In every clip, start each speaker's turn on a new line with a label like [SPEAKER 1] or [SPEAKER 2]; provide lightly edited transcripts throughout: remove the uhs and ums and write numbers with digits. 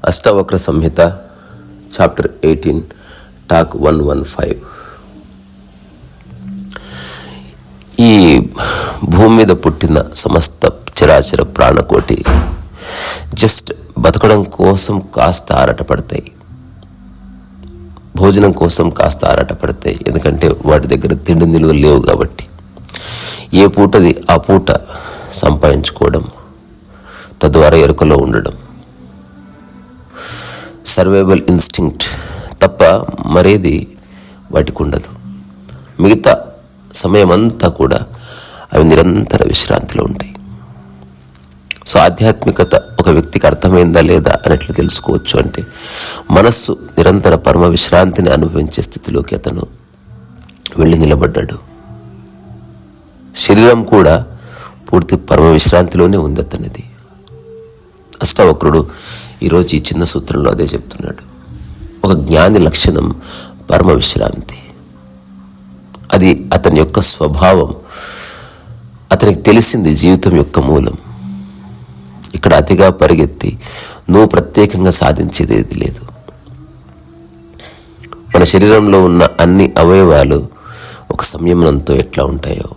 [SPEAKER 1] అష్టావక్ర సంహిత chapter 18 talk 115. ఈ భూమి మీద పుట్టిన సమస్త చరాచర ప్రాణకోటి జస్ట్ బతకడం కోసం కాస్త ఆరాటపడతాయి, భోజనం కోసం కాస్త ఆరాటపడతాయి. ఎందుకంటే వాటి దగ్గర తిండి నిలువలు లేవు కాబట్టి ఏ పూటది ఆ పూట సంపాదించుకోవడం, తద్వారా ఎరుకలో ఉండడం, సర్వైవల్ ఇన్స్టింక్ట్ తప్ప మరేది వాటికి ఉండదు. మిగతా సమయం అంతా కూడా అవి నిరంతర విశ్రాంతిలో ఉంటాయి. సో ఆధ్యాత్మికత ఒక వ్యక్తికి అర్థమైందా లేదా అని ఎట్లా తెలుసుకోవచ్చు అంటే, మనస్సు నిరంతర పరమ విశ్రాంతిని అనుభవించే స్థితిలోకి అతను వెళ్ళి నిలబడ్డాడు. శరీరం కూడా పూర్తి పరమ విశ్రాంతిలోనే ఉంది అతనిది. అష్టావక్రుడు ఈరోజు ఈ చిన్న సూత్రంలో అదే చెప్తున్నాడు. ఒక జ్ఞాని లక్షణం పరమ విశ్రాంతి. అది అతని యొక్క స్వభావం. అతనికి తెలిసింది జీవితం యొక్క మూలం. ఇక్కడ అతిగా పరిగెత్తి నువ్వు ప్రత్యేకంగా సాధించేది ఏది లేదు. మన శరీరంలో ఉన్న అన్ని అవయవాలు ఒక సంయమనంతో ఎట్లా ఉంటాయో,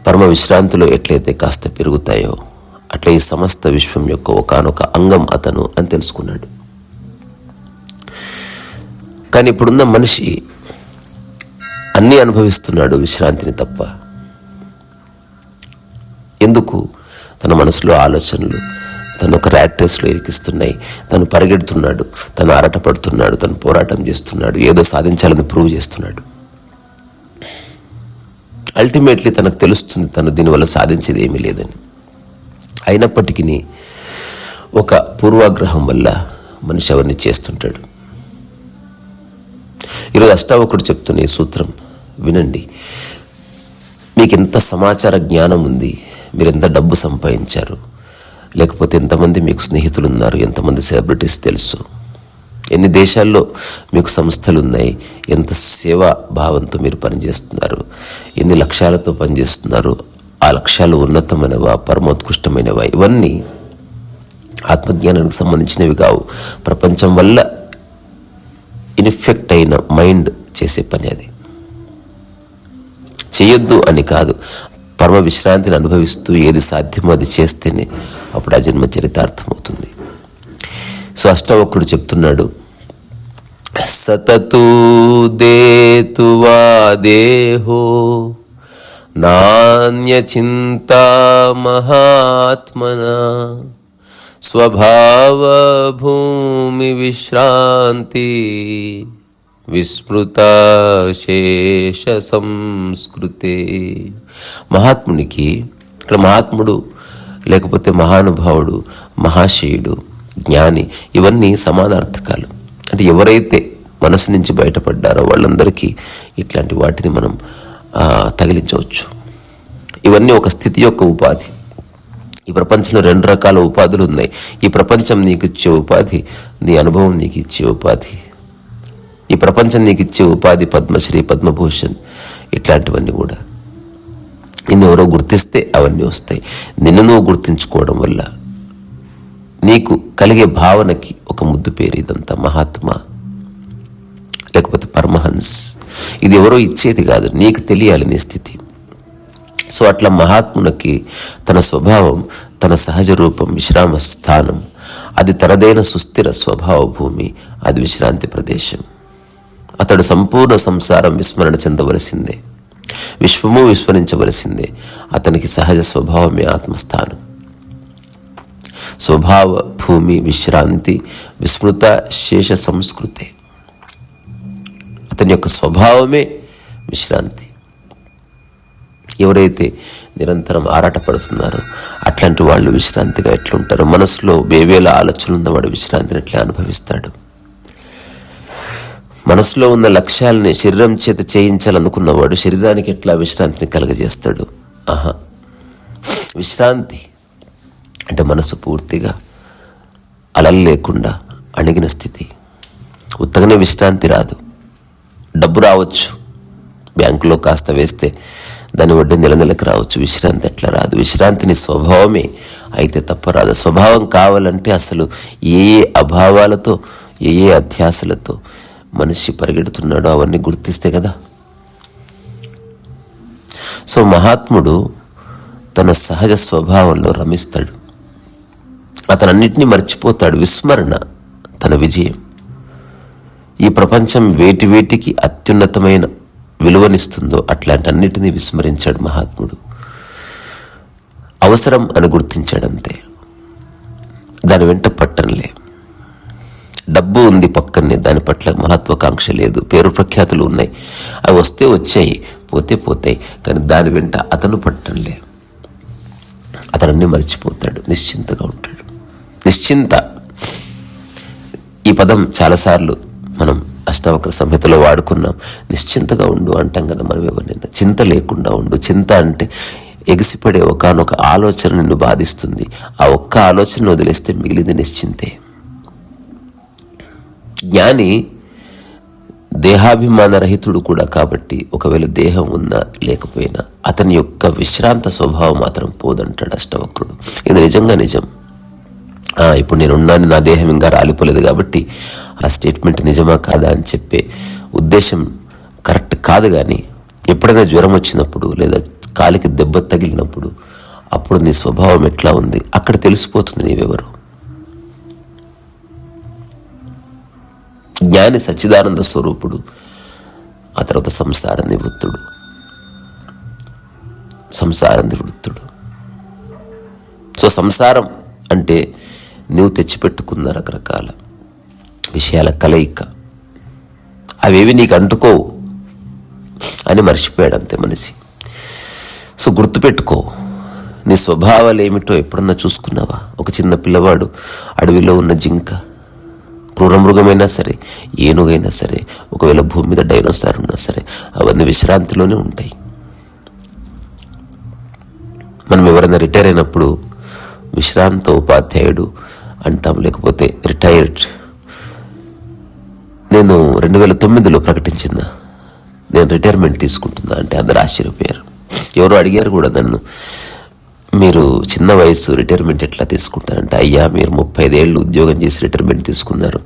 [SPEAKER 1] పరమ విశ్రాంతిలో ఎట్లయితే కాస్త పెరుగుతాయో, అట్లా ఈ సమస్త విశ్వం యొక్క ఒకానొక అంగం అతను అని తెలుసుకున్నాడు. కానీ ఇప్పుడున్న మనిషి అన్నీ అనుభవిస్తున్నాడు, విశ్రాంతిని తప్ప. ఎందుకు? తన మనసులో ఆలోచనలు తను ఒక ర్యాట్ రేస్లో ఇరికిస్తున్నాయి. తను పరిగెడుతున్నాడు, తను ఆరాటపడుతున్నాడు, తను పోరాటం చేస్తున్నాడు, ఏదో సాధించాలని ప్రూవ్ చేస్తున్నాడు. అల్టిమేట్లీ తనకు తెలుస్తుంది తను దీనివల్ల సాధించేది ఏమీ లేదని. అయినప్పటికీ ఒక పూర్వాగ్రహం వల్ల మనిషి అవన్నీ చేస్తుంటాడు. ఈరోజు అష్టావకుడు చెప్తున్న ఈ సూత్రం వినండి. మీకు ఎంత సమాచార జ్ఞానం ఉంది, మీరు ఎంత డబ్బు సంపాదించారు, లేకపోతే ఎంతమంది మీకు స్నేహితులు ఉన్నారు, ఎంతమంది సెలబ్రిటీస్ తెలుసు, ఎన్ని దేశాల్లో మీకు సంస్థలు ఉన్నాయి, ఎంత సేవా భావంతో మీరు పనిచేస్తున్నారు, ఎన్ని లక్ష్యాలతో పనిచేస్తున్నారు, ఆ లక్ష్యాలు ఉన్నతమైనవా పరమోత్కృష్టమైనవా, ఇవన్నీ ఆత్మజ్ఞానానికి సంబంధించినవి కావు. ప్రపంచం వల్ల ఇన్ఫెక్ట్ అయిన మైండ్ చేసే పని అది. చేయొద్దు అని కాదు, పరమ విశ్రాంతిని అనుభవిస్తూ ఏది సాధ్యమో అది చేస్తేనే అప్పుడు ఆ జన్మ చరితార్థమవుతుంది. సో అష్టావక్రుడు చెప్తున్నాడు, సతతూ దేతువా దేహో నాన్యచింతా మహాత్మనా స్వభావ భూమి విశ్రాంతి విస్మృత శేష సంస్కృతే. మహాత్మునికి ఇక్కడ మహాత్ముడు లేకపోతే మహానుభావుడు, మహాశయుడు, జ్ఞాని ఇవన్నీ సమానార్థకాలు. అంటే ఎవరైతే మనసు నుంచి బయటపడ్డారో వాళ్ళందరికీ ఇట్లాంటి వాటిని మనం తగిలించవచ్చు. ఇవన్నీ ఒక స్థితి యొక్క ఉపాధి. ఈ ప్రపంచంలో 2 రకాల ఉపాధులు ఉన్నాయి. ఈ ప్రపంచం నీకు ఇచ్చే ఉపాధి, నీ అనుభవం నీకు ఇచ్చే ఉపాధి. ఈ ప్రపంచం నీకు ఇచ్చే ఉపాధి పద్మశ్రీ, పద్మభూషణ్ ఇట్లాంటివన్నీ కూడా. నిన్ను ఎవరో గుర్తిస్తే అవన్నీ వస్తాయి. నిన్ను నువ్వు గుర్తించుకోవడం వల్ల నీకు కలిగే భావనకి ఒక ముద్దు పేరు ఇదంతా. మహాత్మా లేకపోతే పరమహంస్. ఇది ఎవరో ఇచ్చేది కాదు, నీకు తెలియాలి నీ స్థితి. సో అట్లా మహాత్మునికి తన స్వభావం, తన సహజ రూపం, విశ్రామ స్థానం, అది తనదైన సుస్థిర స్వభావ భూమి, అది విశ్రాంతి ప్రదేశం. అతడు సంపూర్ణ సంసారం విస్మరణ చెందవలసిందే, విశ్వము విస్మరించవలసిందే. అతనికి సహజ స్వభావమే ఆత్మస్థానం. స్వభావ భూమి విశ్రాంతి విస్మృత శేష సంస్కృతే. అతని యొక్క స్వభావమే విశ్రాంతి. ఎవరైతే నిరంతరం ఆరాటపడుతున్నారో అట్లాంటి వాళ్ళు విశ్రాంతిగా ఎట్లుంటారు? మనసులో వేవేల ఆలోచనలు ఉన్నవాడు విశ్రాంతిని ఎట్లా అనుభవిస్తాడు? మనసులో ఉన్న లక్ష్యాలని శరీరం చేత చేయించాలనుకున్నవాడు శరీరానికి ఎట్లా విశ్రాంతిని కలగజేస్తాడు? విశ్రాంతి అంటే మనసు పూర్తిగా అలలు లేకుండా అణిగిన స్థితి. ఉత్తగానే విశ్రాంతి రాదు. డబ్బు రావచ్చు, బ్యాంకులో కాస్త వేస్తే దాని వడ్డీ నెలకు రావచ్చు. విశ్రాంతి ఎట్లా రాదు? విశ్రాంతిని స్వభావమే అయితే తప్పరాదు. స్వభావం కావాలంటే అసలు ఏ అభావాలతో, ఏ అధ్యాసలతో మనిషి పరిగెడుతున్నాడో అవన్నీ గుర్తిస్తే కదా. సో మహాత్ముడు తన సహజ స్వభావంలో రమిస్తాడు. అతనన్నిటినీ మర్చిపోతాడు. విస్మరణ తన విజయం. ఈ ప్రపంచం వేటికి అత్యున్నతమైన విలువనిస్తుందో అట్లాంటి అన్నిటినీ విస్మరించాడు మహాత్ముడు. అవసరం అని గుర్తించాడంతే. దాని వెంట పట్టంలే. డబ్బు ఉంది పక్కనే, దాని పట్ల మహత్వాకాంక్ష లేదు. పేరు ప్రఖ్యాతులు ఉన్నాయి, అవి వస్తే వచ్చాయి, పోతే పోతాయి. కానీ దాని వెంట అతను పట్టంలే. అతనన్నీ మర్చిపోతాడు, నిశ్చింతగా ఉంటాడు. నిశ్చింత, ఈ పదం చాలాసార్లు మనం అష్టావక్ర సంహితలో వాడుకున్నాం. నిశ్చింతగా ఉండు అంటాం కదా మనం ఎవరినైనా. చింత లేకుండా ఉండు. చింత అంటే ఎగిసిపడే ఒకానొక ఆలోచన నిన్ను బాధిస్తుంది. ఆ ఒక్క ఆలోచన వదిలేస్తే మిగిలింది నిశ్చింతే. జ్ఞాని దేహాభిమాన రహితుడు కూడా కాబట్టి ఒకవేళ దేహం ఉన్నా లేకపోయినా అతని యొక్క విశ్రాంత స్వభావం మాత్రం పోదంటాడు అష్టవక్రుడు. ఇది నిజంగా నిజం. ఇప్పుడు నేనున్నాను, నా దేహం ఇంకా రాలిపోలేదు కాబట్టి ఆ స్టేట్మెంట్ నిజమా కాదా అని చెప్పే ఉద్దేశం కరెక్ట్ కాదు. కానీ ఎప్పుడైనా జ్వరం వచ్చినప్పుడు లేదా కాలికి దెబ్బ తగిలినప్పుడు అప్పుడు నీ స్వభావం ఎట్లా ఉంది అక్కడ తెలిసిపోతుంది నీవెవరు. జ్ఞాని సచ్చిదానంద స్వరూపుడు, ఆ తర్వాత సంసార నివృత్తుడు. సో సంసారం అంటే నువ్వు తెచ్చిపెట్టుకున్న రకరకాల విషయాల కలయిక. అవేవి నీకు అంటుకోవు అని మర్చిపోయాడు అంతే మనిషి. సో గుర్తుపెట్టుకో, నీ స్వభావాలు ఏమిటో ఎప్పుడన్నా చూసుకున్నావా? ఒక చిన్న పిల్లవాడు అడవిలో ఉన్న జింక, క్రూరమృగమైనా సరే, ఏనుగైనా సరే, ఒకవేళ భూమి మీద డైనోసార్ ఉన్నా సరే, అవన్నీ విశ్రాంతిలోనే ఉంటాయి. మనం ఎవరైనా రిటైర్ అయినప్పుడు విశ్రాంత ఉపాధ్యాయుడు అంటాం, లేకపోతే రిటైర్డ్. నేను 2009లో ప్రకటించిందా నేను రిటైర్మెంట్ తీసుకుంటున్నా అంటే అందరు ఆశ్చర్యపోయారు. ఎవరో అడిగారు కూడా నన్ను, మీరు చిన్న వయసు రిటైర్మెంట్ ఎట్లా తీసుకుంటారంటే, అయ్యా మీరు 35 ఏళ్ళు ఉద్యోగం చేసి రిటైర్మెంట్ తీసుకున్నారు,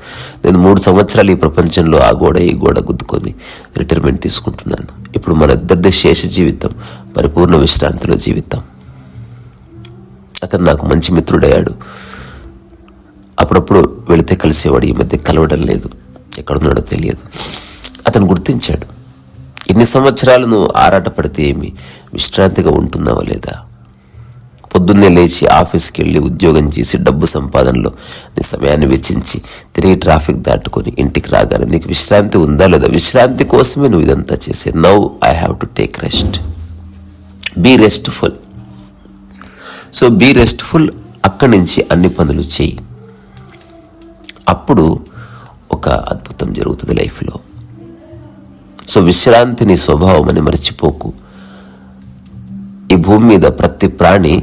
[SPEAKER 1] నేను 3 సంవత్సరాలు ఈ ప్రపంచంలో ఆ గోడ ఈ గోడ గుద్దుకొని రిటైర్మెంట్ తీసుకుంటున్నాను. ఇప్పుడు మన ఇద్దరిది శేష జీవితం, పరిపూర్ణ విశ్రాంతిలో జీవితం. అతను నాకు మంచి మిత్రుడయ్యాడు. అప్పుడప్పుడు వెళితే కలిసేవాడు. ఈ మధ్య కలవడం లేదు, ఎక్కడున్నాడో తెలియదు. అతను గుర్తించాడు, ఇన్ని సంవత్సరాలు నువ్వు ఆరాటపడితే ఏమి, విశ్రాంతిగా ఉంటున్నావా లేదా? పొద్దున్నే లేచి ఆఫీస్కి వెళ్ళి ఉద్యోగం చేసి డబ్బు సంపాదనలో నీ సమయాన్ని వెచ్చించి తిరిగి ట్రాఫిక్ దాటుకొని ఇంటికి రాగానే నీకు విశ్రాంతి ఉందా లేదా? విశ్రాంతి కోసమే నువ్వు ఇదంతా చేసేది. Now I have to take rest. Be restful. So be restful. అక్కడి నుంచి అన్ని పనులు చెయ్యి. అప్పుడు ఒక అద్భుతం జరుగుతుంది లైఫ్లో. సో విశ్రాంతి నీ స్వభావం అని మర్చిపోకు. ఈ భూమి మీద ప్రతి ప్రాణి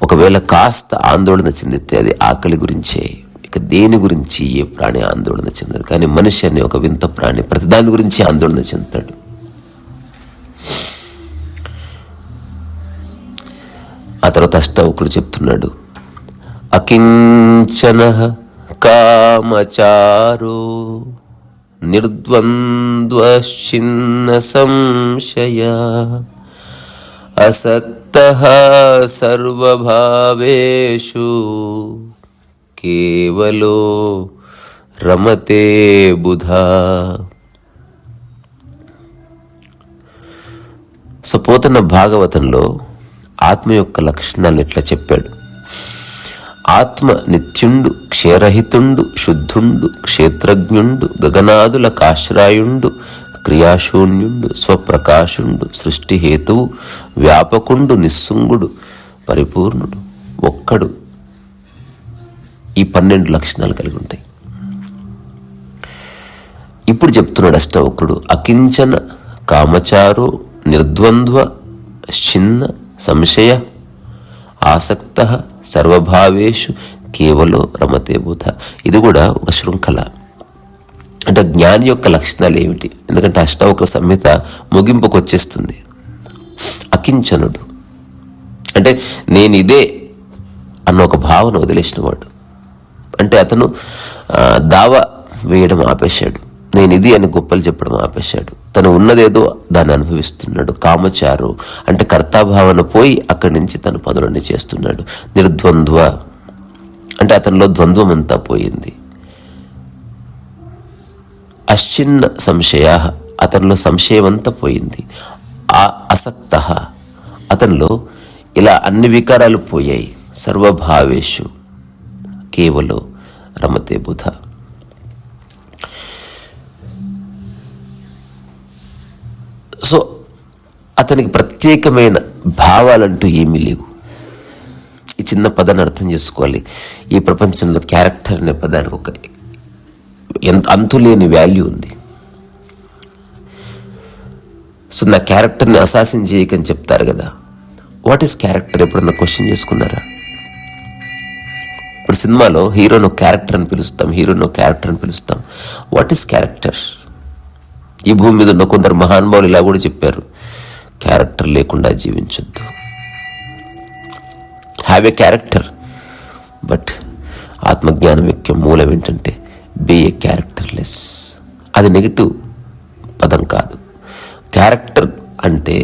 [SPEAKER 1] ఒకవేళ కాస్త ఆందోళన చెందితే అది ఆకలి గురించే, ఇక దేని గురించి ఏ ప్రాణి ఆందోళన చెందదు. కానీ మనిషి అనే ఒక వింత ప్రాణి ప్రతిదాని గురించి ఆందోళన చెందుతాడు. ఆ తర్వాత అష్టావకుడు చెప్తున్నాడు, అకించన కామచారో నిర్ద్వంద్వశ్చిన్న సంశయ అసక్తః సర్వభావేషు కేవలో రమతే బుధా. సో పోతున్న భాగవతంలో ఆత్మ యొక్క లక్షణాలను ఎట్లా చెప్పాడు. ఆత్మ నిత్యుండు, క్షయరహితుండు, శుద్ధుండు, క్షేత్రజ్ఞుండు, గగనాదుల కాశ్రాయుండు, క్రియాశూన్యుండు, స్వప్రకాశుండు, సృష్టి హేతువు, వ్యాపకుండు, నిస్సుంగుడు, పరిపూర్ణుడు, ఒక్కడు. ఈ 12 లక్షణాలు కలిగి ఉంటాయి. ఇప్పుడు చెప్తున్నాడు అష్టవక్రుడు, అకించన కామచారో నిర్ద్వంద్వ చిన్న సంశయ ఆసక్త సర్వభావేషు కేవలో రమతే బుధ. ఇది కూడా ఒక శృంఖల. అంటే జ్ఞాని యొక్క లక్షణాలు ఏమిటి? ఎందుకంటే అష్టావక్ర సంహిత ముగింపుకు వచ్చేస్తుంది. అకించనుడు అంటే నేను ఇదే అన్న ఒక భావన వదిలేసినవాడు. అంటే అతను దావా వేయడం ఆపేశాడు, నేను ఇది అని గొప్పలు చెప్పడం ఆపేశాడు. తను ఉన్నదేదో దాన్ని అనుభవిస్తున్నాడు. కామచారు అంటే కర్తాభావన పోయి అక్కడి నుంచి తన పనులన్నీ చేస్తున్నాడు. నిర్ద్వంద్వ అంటే అతనిలో ద్వంద్వం అంతా పోయింది. అశ్చిన్న సంశయ అతనిలో సంశయం అంతా పోయింది. అసక్త అతనిలో ఇలా అన్ని వికారాలు పోయాయి. సర్వభావేషు కేవలో రమతే బుధ. సో అతనికి ప్రత్యేకమైన భావాలంటూ ఏమీ లేవు. ఈ చిన్న పదాన్ని అర్థం చేసుకోవాలి. ఈ ప్రపంచంలో క్యారెక్టర్ అనే పదానికి ఒక అంతులేని వాల్యూ ఉంది. సో నా క్యారెక్టర్ని అసాసిన్ చేయకని చెప్తారు కదా. What is character? ఎప్పుడన్నా క్వశ్చన్ చేసుకున్నారా? ఇప్పుడు సినిమాలో హీరోను క్యారెక్టర్ అని పిలుస్తాం, హీరోను క్యారెక్టర్ అని పిలుస్తాం. What is character? ఈ భూమి మీద ఉన్న కొందరు మహానుభావులు ఇలా కూడా చెప్పారు, క్యారెక్టర్ లేకుండా జీవించొద్దు. హ్యావ్ ఏ క్యారెక్టర్, బట్ ఆత్మజ్ఞానం యొక్క మూలం ఏంటంటే బీ ఏ క్యారెక్టర్లెస్. అది నెగిటివ్ పదం కాదు. క్యారెక్టర్ అంటే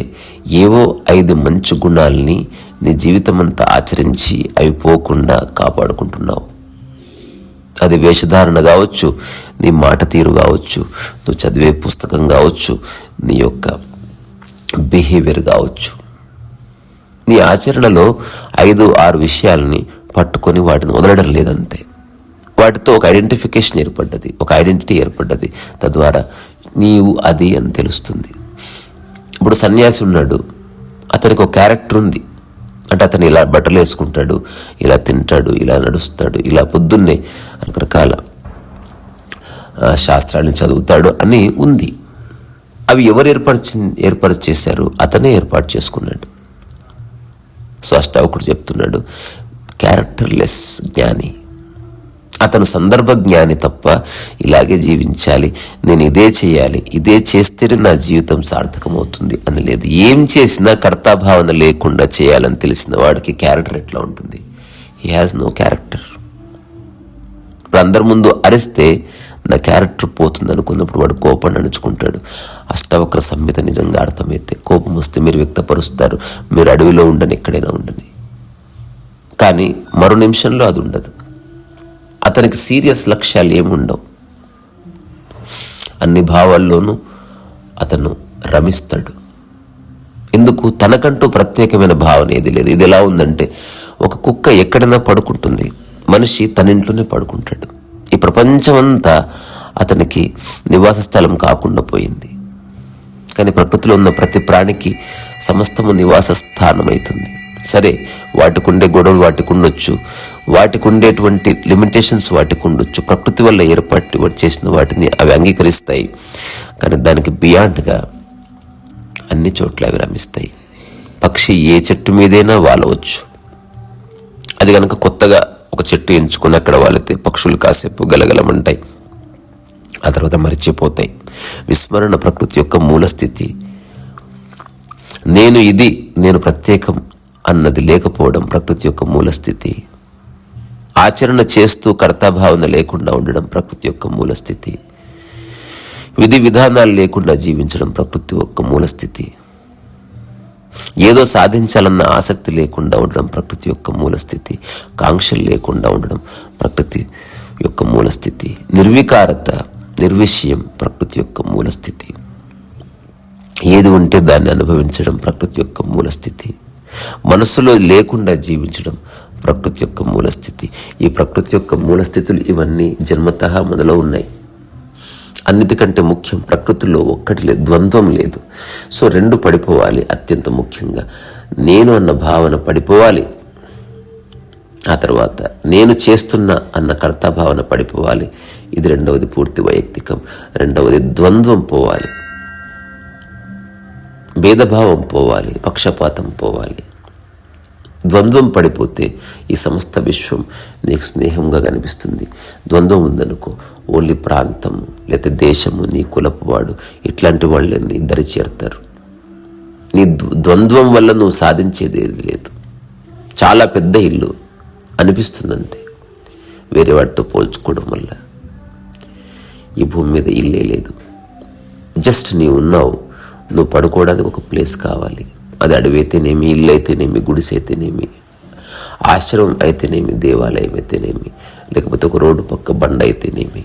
[SPEAKER 1] ఏవో 5 మంచి గుణాలని నీ జీవితం అంతా ఆచరించి అవి పోకుండా కాపాడుకుంటున్నావు. అది వేషధారణ కావచ్చు, నీ మాట తీరు కావచ్చు, నువ్వు చదివే పుస్తకం కావచ్చు, నీ యొక్క బిహేవియర్ కావచ్చు. నీ ఆచరణలో 5-6 విషయాలని పట్టుకొని వాటిని వదలడం లేదంతే. వాటితో ఒక ఐడెంటిఫికేషన్ ఏర్పడ్డది, ఒక ఐడెంటిటీ ఏర్పడ్డది. తద్వారా నీవు అది అని తెలుస్తుంది. ఇప్పుడు సన్యాసి ఉన్నాడు, అతనికి ఒక క్యారెక్టర్ ఉంది. అంటే అతను ఇలా బట్టలు వేసుకుంటాడు, ఇలా తింటాడు, ఇలా నడుస్తాడు, ఇలా పొద్దున్నే రకరకాల శాస్త్రాలను చదువుతాడు అని ఉంది. అవి ఎవరు ఏర్పాటు చేశారు? అతనే ఏర్పాటు చేసుకున్నాడు. సో అష్టావకుడు చెప్తున్నాడు, క్యారెక్టర్లెస్ జ్ఞాని. అతను సందర్భ జ్ఞాని తప్ప ఇలాగే జీవించాలి, నేను ఇదే చేయాలి, ఇదే చేస్తేనే నా జీవితం సార్థకమవుతుంది అని లేదు. ఏం చేసినా కర్తాభావన లేకుండా చేయాలని తెలిసిన వాడికి క్యారెక్టర్ ఎట్లా ఉంటుంది? He has no character. ఇప్పుడు అందరి ముందు అరిస్తే నా క్యారెక్టర్ పోతుంది అనుకున్నప్పుడు వాడు కోపాన్ని అణుచుకుంటాడు. అష్టవక్ర సంహిత నిజంగా అర్థమైతే కోపం వస్తే మీరు వ్యక్తపరుస్తారు, మీరు అడవిలో ఉండని ఎక్కడైనా ఉండని. కానీ మరో నిమిషంలో అది ఉండదు. అతనికి సీరియస్ లక్ష్యాలు ఏముండవు. అన్ని భావాల్లోనూ అతను రమిస్తాడు. ఎందుకు? తనకంటూ ప్రత్యేకమైన భావన ఏది లేదు. ఇది ఎలా ఉందంటే, ఒక కుక్క ఎక్కడైనా పడుకుంటుంది, మనిషి తన ఇంట్లోనే పడుకుంటాడు. ఈ ప్రపంచమంతా అతనికి నివాస స్థలం కాకుండా పోయింది. కానీ ప్రకృతిలో ఉన్న ప్రతి ప్రాణికి సమస్తము నివాస స్థానం అవుతుంది. సరే, వాటికి ఉండే గొడవలు వాటికి ఉండొచ్చు, వాటికి ఉండేటువంటి లిమిటేషన్స్ వాటికి ఉండొచ్చు. ప్రకృతి వల్ల ఏర్పాటు చేసిన వాటిని అవి అంగీకరిస్తాయి. కానీ దానికి బియాండ్గా అన్ని చోట్ల అవి రమిస్తాయి. పక్షి ఏ చెట్టు మీదైనా వాలవచ్చు. అది కనుక కొత్తగా ఒక చెట్టు ఎంచుకుని అక్కడ వాలితే పక్షులు కాసేపు గలగలమంటాయి, ఆ తర్వాత మరిచిపోతాయి. విస్మరణ ప్రకృతి యొక్క మూలస్థితి. నేను ప్రత్యేకం అన్నది లేకపోవడం ప్రకృతి యొక్క మూలస్థితి. ఆచరణ చేస్తూ కర్తాభావన లేకుండా ఉండడం ప్రకృతి యొక్క మూలస్థితి. విధి విధానాలు లేకుండా జీవించడం ప్రకృతి యొక్క మూలస్థితి. ఏదో సాధించాలన్న ఆసక్తి లేకుండా ఉండడం ప్రకృతి యొక్క మూలస్థితి. కాంక్షలు లేకుండా ఉండడం ప్రకృతి యొక్క మూలస్థితి. నిర్వికారత, నిర్విషయం ప్రకృతి యొక్క మూలస్థితి. ఏది ఉంటే దాన్ని అనుభవించడం ప్రకృతి యొక్క మూలస్థితి. మనసులో లేకుండా జీవించడం ప్రకృతి యొక్క మూలస్థితి. ఈ ప్రకృతి యొక్క మూలస్థితులు ఇవన్నీ జన్మతః మనలో ఉన్నాయి. అన్నిటికంటే ముఖ్యం, ప్రకృతిలో ఒక్కటి లేదు, ద్వంద్వం లేదు. సో 2 పడిపోవాలి. అత్యంత ముఖ్యంగా నేను అన్న భావన పడిపోవాలి. ఆ తర్వాత నేను చేస్తున్నా అన్న కర్తాభావన పడిపోవాలి. ఇది 2వది పూర్తి వైయక్తికం. 2వది ద్వంద్వం పోవాలి, భేదభావం పోవాలి, పక్షపాతం పోవాలి. ద్వంద్వం పడిపోతే ఈ సమస్త విశ్వం నీకు స్నేహంగా కనిపిస్తుంది. ద్వంద్వం ఉందనుకో, ఓన్లీ ప్రాంతము లేకపోతే దేశము, నీ కులపువాడు, ఇట్లాంటి వాళ్ళని ఇద్దరు చేరుతారు. నీ ద్వంద్వం వల్ల నువ్వు సాధించేది ఏది లేదు. చాలా పెద్ద ఇల్లు, అనిపిస్తుంది అంతే. వేరే వాటితో పోల్చుకోవడం వల్ల ఈ భూమి మీద ఇల్లే లేదు. జస్ట్ నీవు ఉన్నావు, నువ్వు పడుకోవడానికి ఒక ప్లేస్ కావాలి. అది అడవి అయితేనేమి, ఇల్లు అయితేనేమి, గుడిసె అయితేనేమి, ఆశ్రమం అయితేనేమి, దేవాలయం అయితేనేమి, లేకపోతే ఒక రోడ్డు పక్క బండ అయితేనేమి,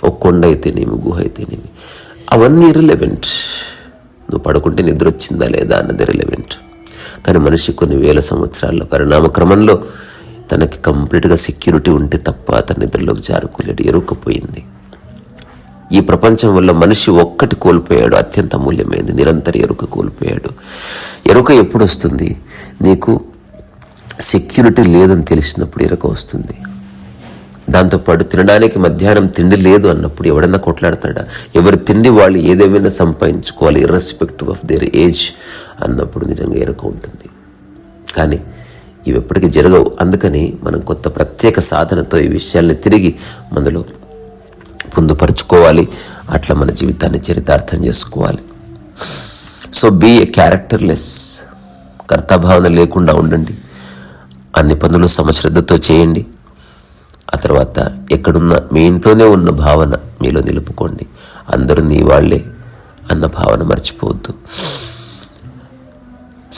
[SPEAKER 1] ఒక కొండ అయితేనేమి, గుహ అయితేనేమి, అవన్నీ ఇర్రిలెవెంట్. నువ్వు పడుకుంటే నిద్ర వచ్చిందా లేదా అన్నది ఇర్రిలెవెంట్. కానీ మనిషి కొన్ని వేల సంవత్సరాల పరిణామ క్రమంలో తనకి కంప్లీట్గా సెక్యూరిటీ ఉంటే తప్ప అతని నిద్రలోకి జారుకోలేడు. ఎరుకపోయింది. ఈ ప్రపంచం వల్ల మనిషి ఒక్కటి కోల్పోయాడు, అత్యంత అమూల్యమైనది, నిరంతర ఎరుక కోల్పోయాడు. ఎరుక ఎప్పుడు వస్తుంది? నీకు సెక్యూరిటీ లేదని తెలిసినప్పుడు ఎరుక వస్తుంది. దాంతోపాటు తినడానికి మధ్యాహ్నం తిండి లేదు అన్నప్పుడు ఎవడన్నా కొట్లాడతాడా? ఎవరి తిండి వాళ్ళు ఏదేమైనా సంపాదించుకోవాలి, ఇర్రెస్పెక్టివ్ ఆఫ్ దేర్ ఏజ్ అన్నప్పుడు నిజంగా ఎరుక ఉంటుంది. కానీ ఇవి ఎప్పటికీ జరగవు. అందుకని మనం కొత్త ప్రత్యేక సాధనతో ఈ విషయాల్ని తిరిగి మనలో పొందుపరుచుకోవాలి. అట్లా మన జీవితాన్ని చరితార్థం చేసుకోవాలి. సో బీ ఏ క్యారెక్టర్లెస్, కర్తాభావన లేకుండా ఉండండి. అన్ని పనులు సమశ్రద్ధతో చేయండి. ఆ తర్వాత ఎక్కడున్నా మీ ఇంట్లోనే ఉన్న భావన మీలో నిలుపుకోండి. అందరూ నీ వాళ్ళే అన్న భావన మర్చిపోవద్దు.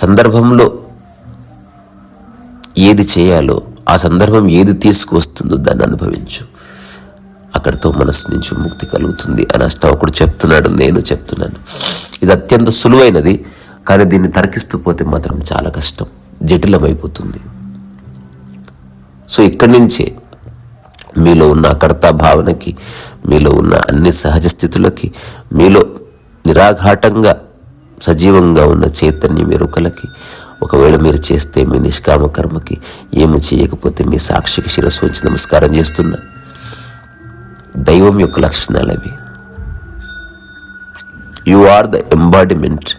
[SPEAKER 1] సందర్భంలో ఏది చేయాలో, ఆ సందర్భం ఏది తీసుకువస్తుందో దాన్ని అనుభవించు. అక్కడితో మనసు నుంచి ముక్తి కలుగుతుంది అని అష్టావకుడు చెప్తున్నాడు, నేను చెప్తున్నాను. ఇది అత్యంత సులువైనది, కానీ దీన్ని తర్కిస్తూ పోతే మాత్రం చాలా కష్టం, జటిలమైపోతుంది. సో ఇక్కడి నుంచే మీలో ఉన్న అకర్తా భావనకి, మీలో ఉన్న అన్ని సహజ స్థితులకి, మీలో నిరాఘాటంగా సజీవంగా ఉన్న చైతన్యం ఎరుకలకి, ఒకవేళ మీరు చేస్తే మీ నిష్కామ కర్మకి, ఏమి చేయకపోతే మీ సాక్షికి శిరస్సు ఉంచి నమస్కారం చేస్తున్నా. దైవం యొక్క లక్షణాలు అవి. You are the embodiment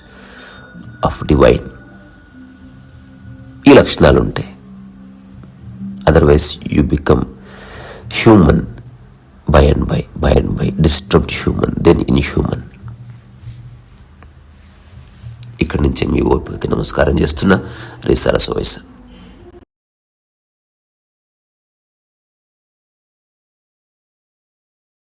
[SPEAKER 1] of divine. ఈ లక్షణాలు ఉంటాయి. Otherwise you become human by and by, disturbed human, then inhuman. ఇక్కడి నుంచే మీ ఓపికకి నమస్కారం చేస్తున్నా. రే సరస్వైస.